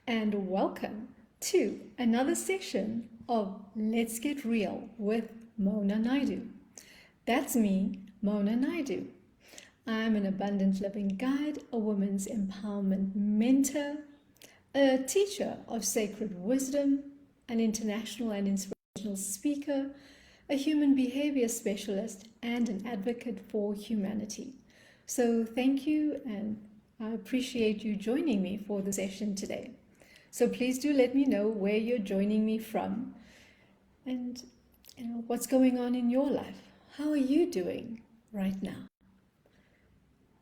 and welcome to another session of Let's Get Real with Mona Naidoo. That's me, Mona Naidoo. I'm an abundant living guide, a women's empowerment mentor, a teacher of sacred wisdom, an international and inspirational speaker, a human behavior specialist, and an advocate for humanity. So thank you, and I appreciate you joining me for the session today. So please do let me know where you're joining me from and what's going on in your life. How are you doing right now?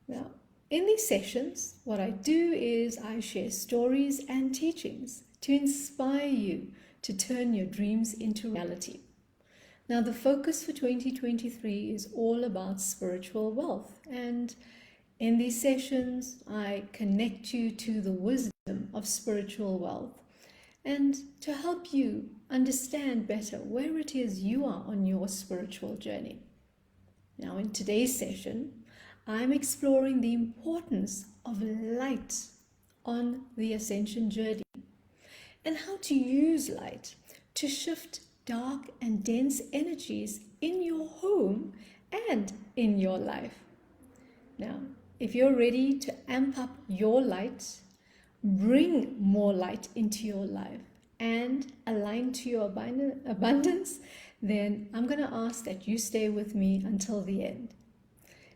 Now, in these sessions, what I do is I share stories and teachings to inspire you to turn your dreams into reality. Now, the focus for 2023 is all about spiritual wealth, and in these sessions, I connect you to the wisdom of spiritual wealth and to help you understand better where it is you are on your spiritual journey. Now, in today's session, I'm exploring the importance of light on the ascension journey and how to use light to shift dark and dense energies in your home and in your life. Now, if you're ready to amp up your light, bring more light into your life, and align to your abundance, then I'm going to ask that you stay with me until the end.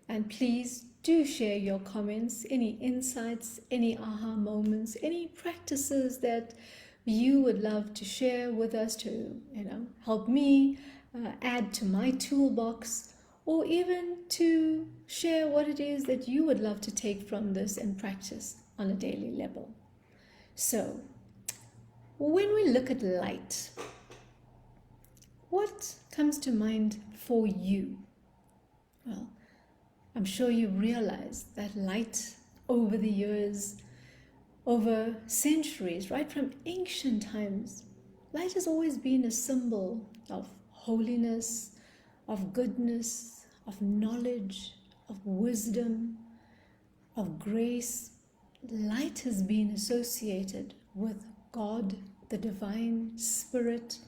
And please do share your comments, any insights, any aha moments, any practices that you would love to share with us to, help me add to my toolbox, or even to share what it is that you would love to take from this and practice on a daily level. So, when we look at light, what comes to mind for you? Well, I'm sure you realize that light over the years, over centuries, right from ancient times, light has always been a symbol of holiness, of goodness, of knowledge, of wisdom, of grace. Light has been associated with God, the divine spirit,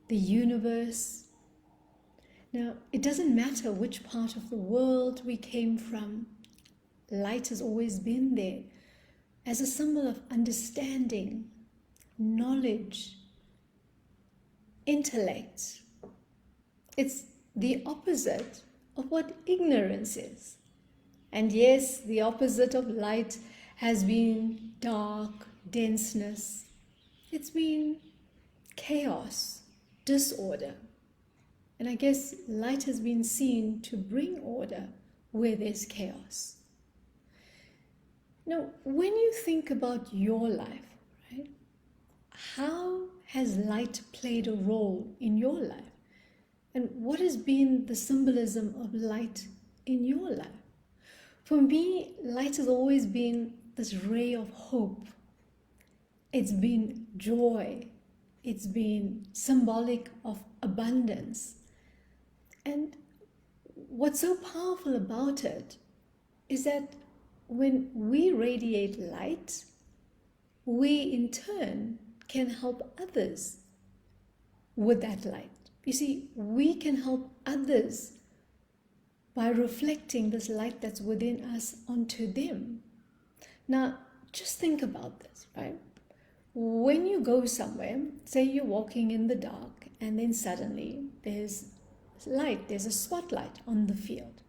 the universe. Now, it doesn't matter which part of the world we came from, light has always been there as a symbol of understanding, knowledge, intellect. It's the opposite of what ignorance is. And yes, the opposite of light has been dark, denseness. It's been chaos, disorder. And I guess light has been seen to bring order where there's chaos. Now, when you think about your life, right, how has light played a role in your life? And what has been the symbolism of light in your life? For me, light has always been this ray of hope. It's been joy. It's been symbolic of abundance. And what's so powerful about it is that when we radiate light, we in turn can help others with that light. You see, we can help others by reflecting this light that's within us onto them. Now, just think about this, right? When you go somewhere, say you're walking in the dark, and then suddenly there's light, there's a spotlight on the field.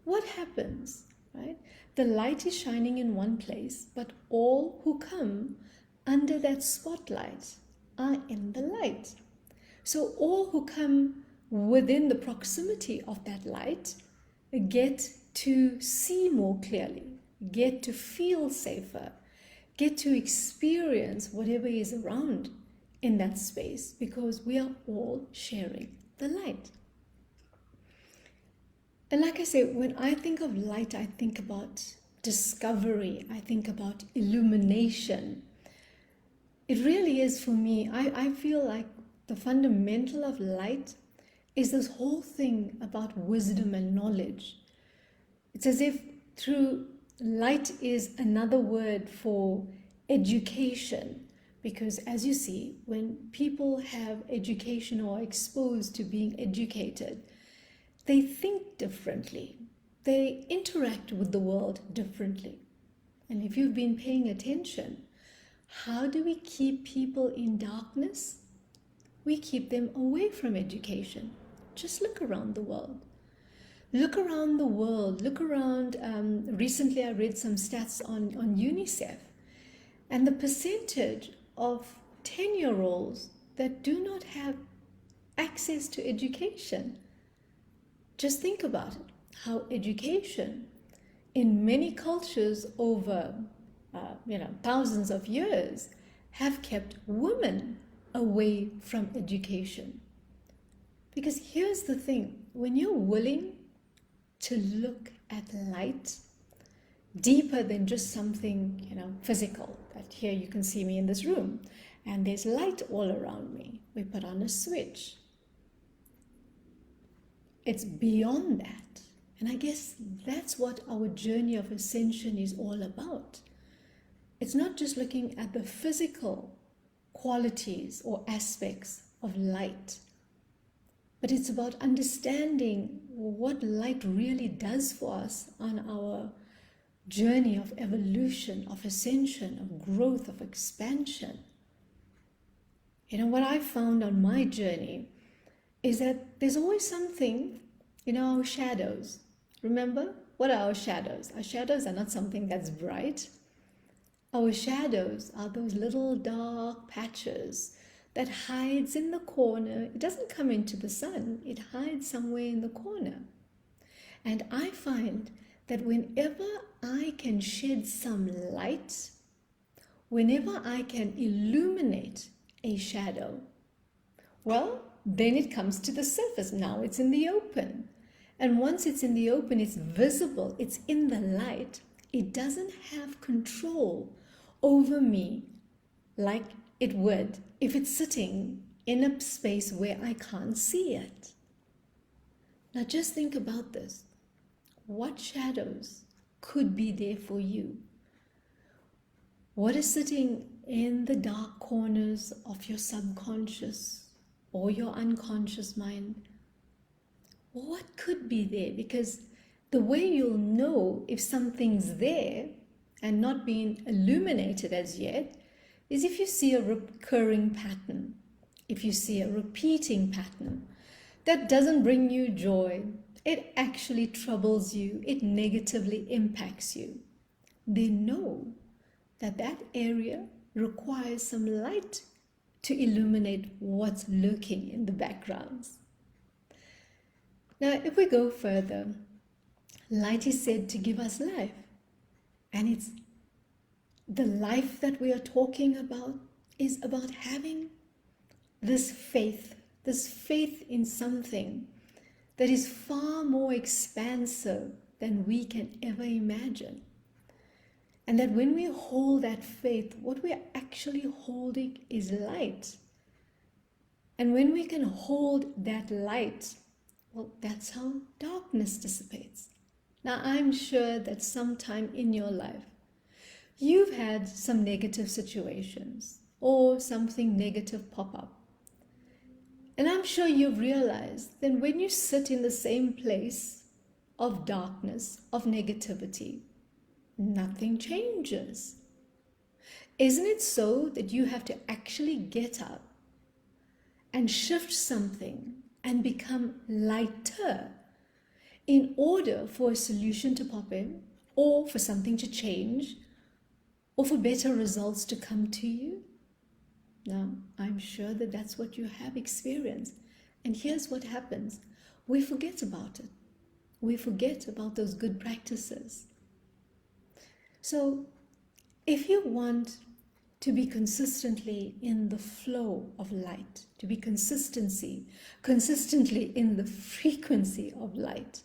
What happens, right? The light is shining in one place, but all who come under that spotlight are in the light. So all who come within the proximity of that light get to see more clearly, get to feel safer, get to experience whatever is around in that space, because we are all sharing the light. And like I say, when I think of light, I think about discovery, I think about illumination. It really is, for me, I feel like the fundamental of light is this whole thing about wisdom and knowledge. It's as if through light is another word for education, because as you see, when people have education or are exposed to being educated, they think differently. They interact with the world differently. And if you've been paying attention, how do we keep people in darkness? We keep them away from education. Just look around the world. Look around the world. Look around. Recently, I read some stats on UNICEF, and the percentage of 10-year-olds that do not have access to education. Just think about it, how education in many cultures over thousands of years have kept women away from education. Because here's the thing, when you're willing to look at light deeper than just something physical, that here you can see me in this room and there's light all around me, we put on a switch. It's beyond that. And I guess that's what our journey of ascension is all about. It's not just looking at the physical qualities or aspects of light, but it's about understanding what light really does for us on our journey of evolution, of ascension, of growth, of expansion. What I found on my journey is that there's always something in our shadows. Remember, what are our shadows? Our shadows are not something that's bright. Our shadows are those little dark patches that hides in the corner. It doesn't come into the sun. It hides somewhere in the corner. And I find that whenever I can shed some light, whenever I can illuminate a shadow, well, then it comes to the surface. Now it's in the open. And once it's in the open, it's visible, it's in the light. It doesn't have control over me like it would if it's sitting in a space where I can't see it. Now just think about this. What shadows could be there for you? What is sitting in the dark corners of your subconscious or your unconscious mind? What could be there? Because the way you'll know if something's there and not being illuminated as yet is if you see a recurring pattern, if you see a repeating pattern that doesn't bring you joy, it actually troubles you, it negatively impacts you, then know that that area requires some light to illuminate what's lurking in the backgrounds. Now, if we go further, light is said to give us life. And it's the life that we are talking about is about having this faith in something that is far more expansive than we can ever imagine. And that when we hold that faith, what we are actually holding is light. And when we can hold that light, well, that's how darkness dissipates. Now, I'm sure that sometime in your life, you've had some negative situations or something negative pop up. And I'm sure you've realized that when you sit in the same place of darkness, of negativity, nothing changes. Isn't it so that you have to actually get up and shift something and become lighter in order for a solution to pop in, or for something to change, or for better results to come to you? Now, I'm sure that that's what you have experienced. And here's what happens. We forget about it. We forget about those good practices. So, if you want to be consistently in the flow of light, to be consistently in the frequency of light,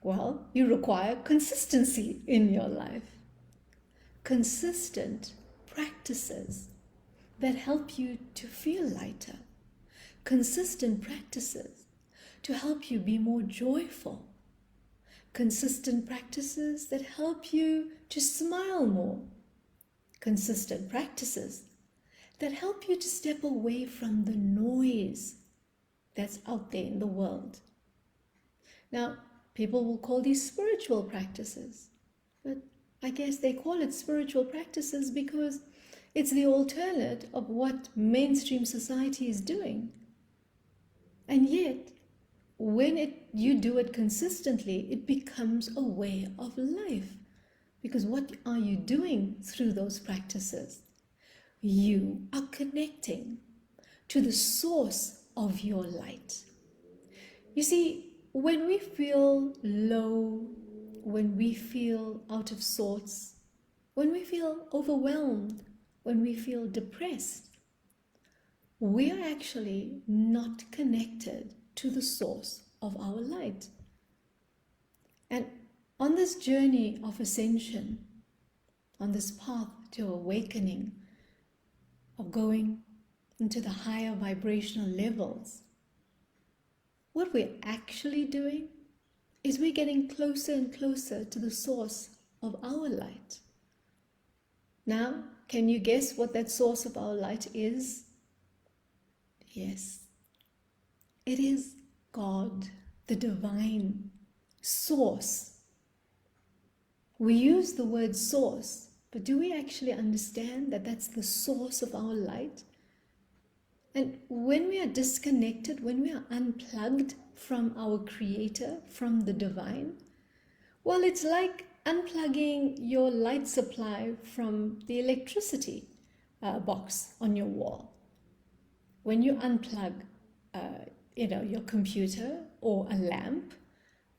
well, you require consistency in your life. Consistent practices that help you to feel lighter. Consistent practices to help you be more joyful. Consistent practices that help you to smile more. consistent practices that help you to step away from the noise that's out there in the world. Now, people will call these spiritual practices, but I guess they call it spiritual practices because it's the alternate of what mainstream society is doing. And yet, when you do it consistently, it becomes a way of life. Because what are you doing through those practices? You are connecting to the source of your light. You see, when we feel low, when we feel out of sorts, when we feel overwhelmed, when we feel depressed, we are actually not connected to the source of our light. And on this journey of ascension, on this path to awakening, of going into the higher vibrational levels, what we're actually doing is we're getting closer and closer to the source of our light. Now, can you guess what that source of our light is? Yes, it is God, the divine source. We use the word source, but do we actually understand that that's the source of our light? And when we are disconnected, when we are unplugged from our Creator, from the divine, well, it's like unplugging your light supply from the electricity box on your wall. When you unplug, your computer or a lamp,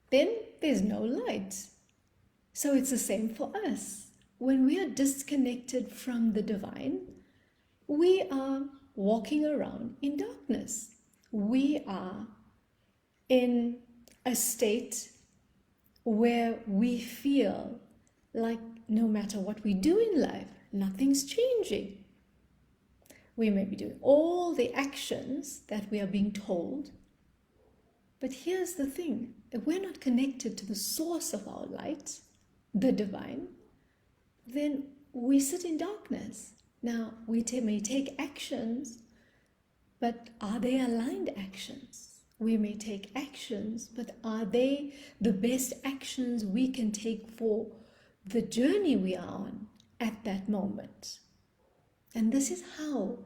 then there's no light. So it's the same for us. When we are disconnected from the divine, we are walking around in darkness. We are in a state where we feel like no matter what we do in life, nothing's changing. We may be doing all the actions that we are being told, but here's the thing: if we're not connected to the source of our light, the divine, then we sit in darkness. Now, we may take actions, but are they aligned actions? We may take actions, but are they the best actions we can take for the journey we are on at that moment? And this is how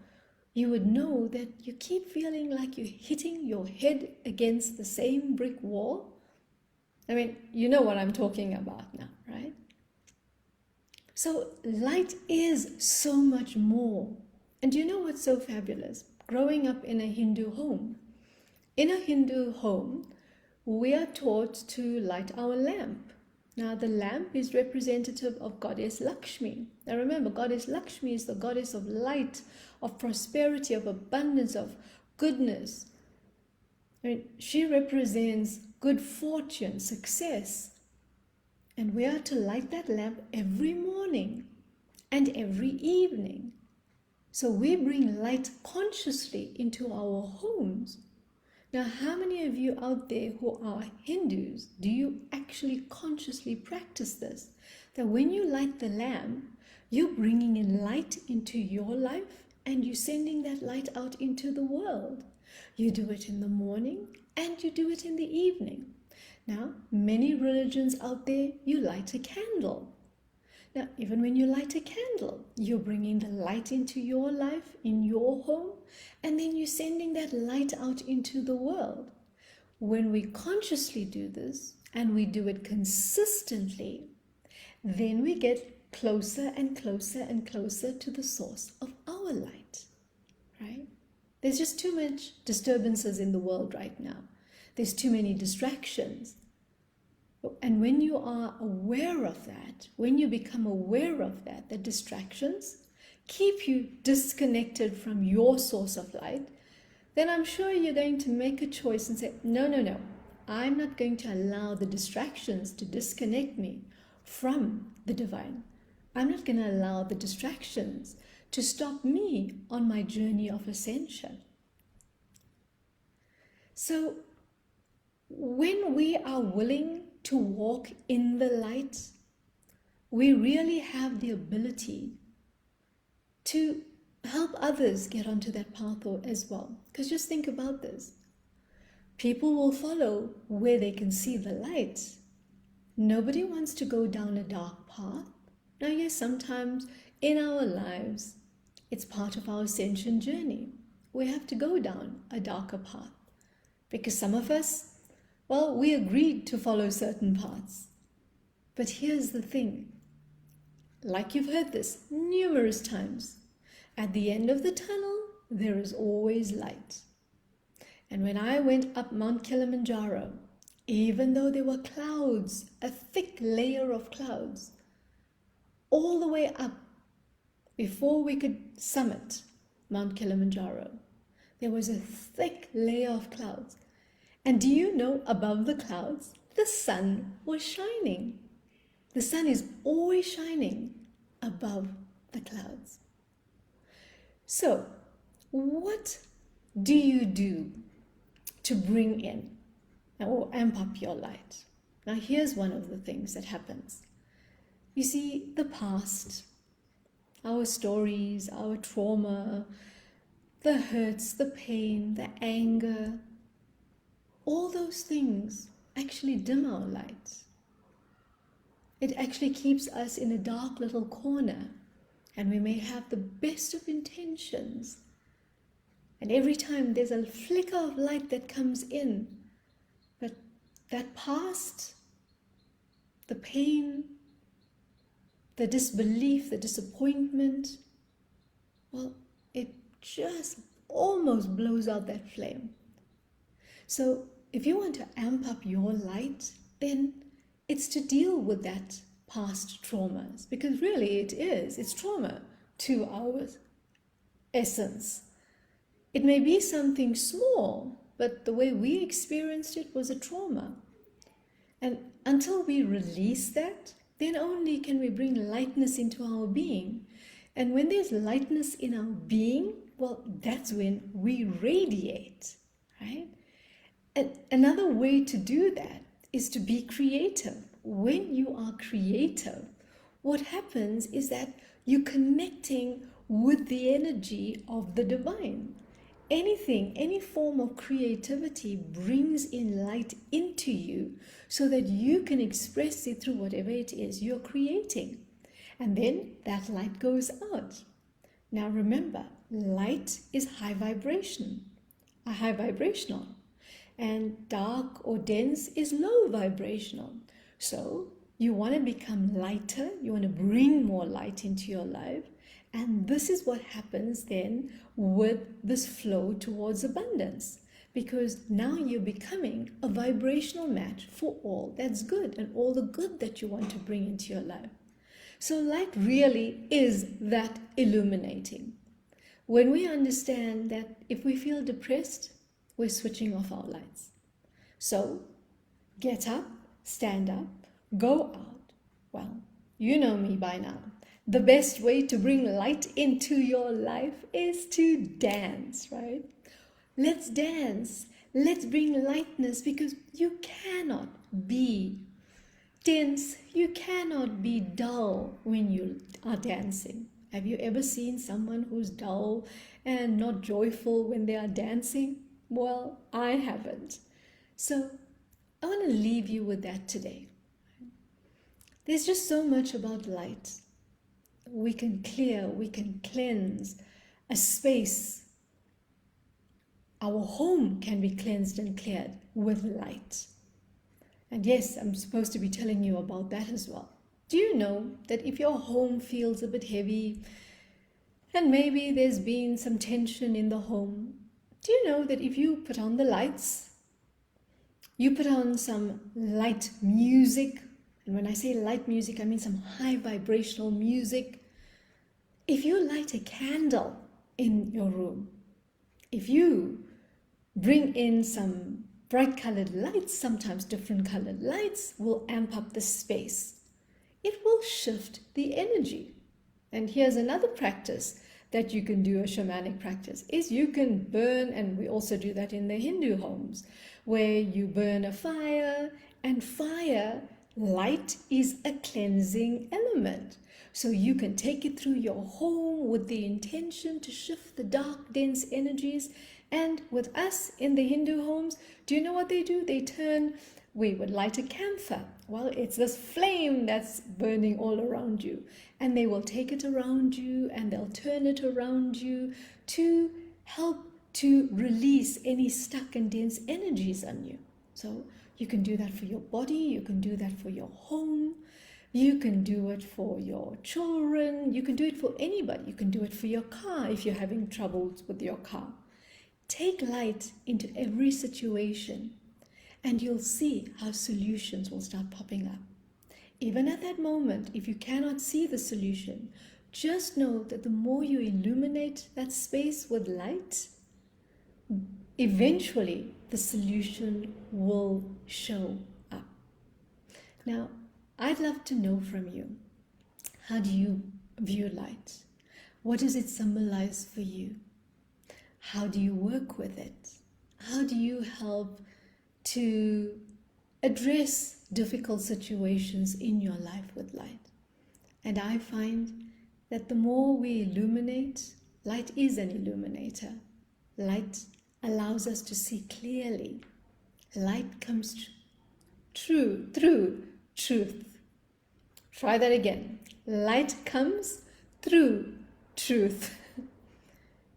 you would know that you keep feeling like you're hitting your head against the same brick wall. I mean, you know what I'm talking about now, right? So light is so much more. And you know what's so fabulous? Growing up in a Hindu home. In a Hindu home, we are taught to light our lamp. Now, the lamp is representative of Goddess Lakshmi. Now, remember, Goddess Lakshmi is the goddess of light, of prosperity, of abundance, of goodness. I mean, she represents good fortune, success. And we are to light that lamp every morning and every evening. So we bring light consciously into our homes. Now, how many of you out there who are Hindus, do you actually consciously practice this? That when you light the lamp, you're bringing in light into your life and you're sending that light out into the world. You do it in the morning and you do it in the evening. Now, many religions out there, you light a candle. Now, even when you light a candle, you're bringing the light into your life, in your home, and then you're sending that light out into the world. When we consciously do this, and we do it consistently, then we get closer and closer and closer to the source of our light, right? There's just too much disturbances in the world right now. There's too many distractions. And when you are aware of that, when you become aware of that, the distractions keep you disconnected from your source of light, then I'm sure you're going to make a choice and say, no, I'm not going to allow the distractions to disconnect me from the divine. I'm not going to allow the distractions to stop me on my journey of ascension. So, when we are willing to walk in the light, we really have the ability to help others get onto that path as well. Because just think about this. People will follow where they can see the light. Nobody wants to go down a dark path. Now, yes, sometimes in our lives, it's part of our ascension journey. We have to go down a darker path because some of us, well, we agreed to follow certain paths. But here's the thing, like you've heard this numerous times, at the end of the tunnel, there is always light. And when I went up Mount Kilimanjaro, even though there were clouds, a thick layer of clouds, all the way up before we could summit Mount Kilimanjaro, there was a thick layer of clouds. And do you know, above the clouds, the sun was shining. The sun is always shining above the clouds. So, what do you do to bring in or amp up your light? Now, here's one of the things that happens. You see, the past, our stories, our trauma, the hurts, the pain, the anger, all those things actually dim our light. It actually keeps us in a dark little corner, and we may have the best of intentions. And every time there's a flicker of light that comes in, but that past, the pain, the disbelief, the disappointment, well, it just almost blows out that flame. So if you want to amp up your light, then it's to deal with that past traumas, because really it's trauma to our essence. It may be something small, but the way we experienced it was a trauma. And until we release that, then only can we bring lightness into our being. And when there's lightness in our being, well, that's when we radiate, right? And another way to do that is to be creative. When you are creative, what happens is that you're connecting with the energy of the divine. Anything, any form of creativity brings in light into you so that you can express it through whatever it is you're creating. And then that light goes out. Now remember, light is high vibrational. And dark or dense is low vibrational. So you want to become lighter, you want to bring more light into your life. And this is what happens then with this flow towards abundance. Because now you're becoming a vibrational match for all that's good and all the good that you want to bring into your life. So light really is that illuminating. When we understand that if we feel depressed, we're switching off our lights. So get up, stand up, go out. Well, you know me by now. The best way to bring light into your life is to dance, right? Let's dance. Let's bring lightness, because you cannot be dense. You cannot be dull when you are dancing. Have you ever seen someone who's dull and not joyful when they are dancing? Well, I haven't. So I want to leave you with that today. There's just so much about light. We can clear, we can cleanse a space. Our home can be cleansed and cleared with light. And yes, I'm supposed to be telling you about that as well. Do you know that if your home feels a bit heavy and maybe there's been some tension in the home, do you know that if you put on the lights, you put on some light music, and when I say light music, I mean some high vibrational music. If you light a candle in your room, if you bring in some bright colored lights, sometimes different colored lights will amp up the space. It will shift the energy. And here's another practice that you can do, a shamanic practice, is you can burn, and we also do that in the Hindu homes, where you burn a fire, and fire, light is a cleansing element. So you can take it through your home with the intention to shift the dark, dense energies. And with us in the Hindu homes, do you know what they do? We would light a camphor. Well, it's this flame that's burning all around you. And they will take it around you and they'll turn it around you to help to release any stuck and dense energies on you. So you can do that for your body, you can do that for your home, you can do it for your children, you can do it for anybody, you can do it for your car if you're having troubles with your car. Take light into every situation and you'll see how solutions will start popping up. Even at that moment, if you cannot see the solution, just know that the more you illuminate that space with light, eventually the solution will show up. Now, I'd love to know from you, how do you view light? What does it symbolize for you? How do you work with it? How do you help to address difficult situations in your life with light? And I find that the more we illuminate, light is an illuminator. Light allows us to see clearly. Light comes through truth. Try that again. Light comes through truth.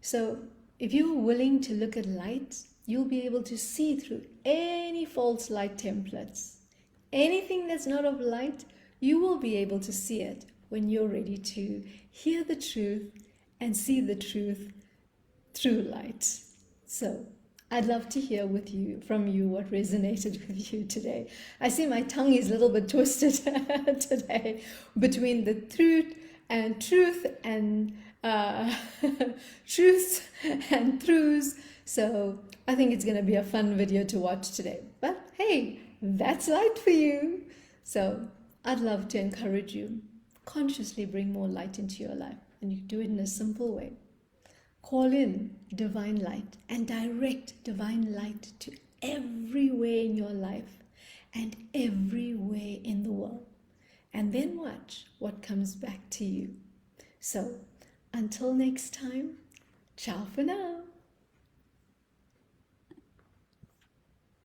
So if you're willing to look at light, you'll be able to see through any false light templates. Anything that's not of light, you will be able to see it when you're ready to hear the truth and see the truth through light. So I'd love to hear from you what resonated with you today. I see my tongue is a little bit twisted today between the truth and truth and truths. So I think it's going to be a fun video to watch today. But hey, that's light for you. So I'd love to encourage you. Consciously bring more light into your life. And you do it in a simple way. Call in divine light and direct divine light to everywhere in your life and everywhere in the world. And then watch what comes back to you. So until next time, ciao for now.